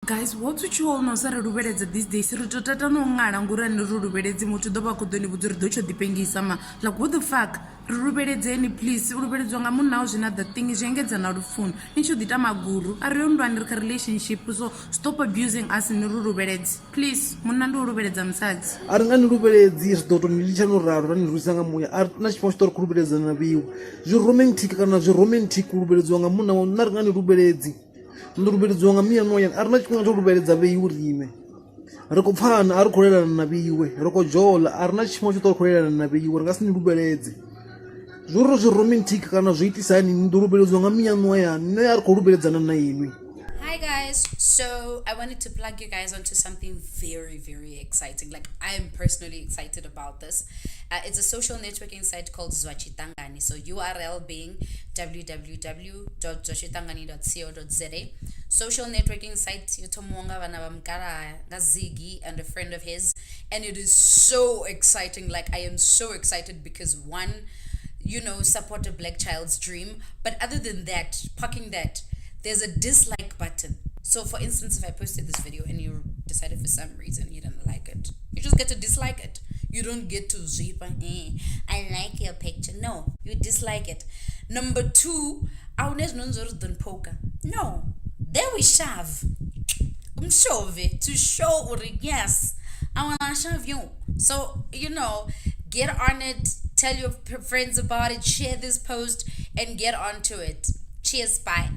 Guys, what would you all know? Sir, Rubeledzi these days. Rutata no ngana ngura ni Rubeledzi mutu doba kudoni budur docho dipengi sama. Like what the fuck? Rubeledzi any please. Rubeledzi wanga mun now jina the thing is jengeza na rufun. Nisho dita maguru. Ariyondo and relationship. So stop abusing us in Rubeledzi. Please, munandu Rubeledzi amsaji. Arangani Rubeledzi is doto nilisha no raro ni rusanga moya. Arna chipostor Rubeledzi na biu. Jo romantic kana jo romantic Rubeledzi wanga muna narangani Rubeledzi. Rubeledzi wanga mia noya arna chikonga Rubeledzi abe yurime roko phana ar kholela na biwe roko jola arna chimo cho to kholela na biwe ngasini Rubeledzi zuro zo romantic kana zoitisa ni Rubeledzi wanga mia noya no yar kho Rubeledzana na yimi. Hi guys, so I wanted to plug you guys onto something very exciting. Like, I am personally excited about this. It's a social networking site called Vhasidzana. So URL being www.zwachitangani.co.za. Social networking site Yutomonga Vanavamkara Ziggy and a friend of his, and it is so exciting. Like, I am so excited because one, support a black child's dream, but other than that, parking that, there's a dislike button. So for instance, if I posted this video and you decided for some reason you didn't like it, you just get to dislike it. You don't get to zip I like your picture. No, you dislike it. Number two, no, there we shove. To show yes, I wanna shove you. So get on it, tell your friends about it, share this post and get onto it. Cheers, bye.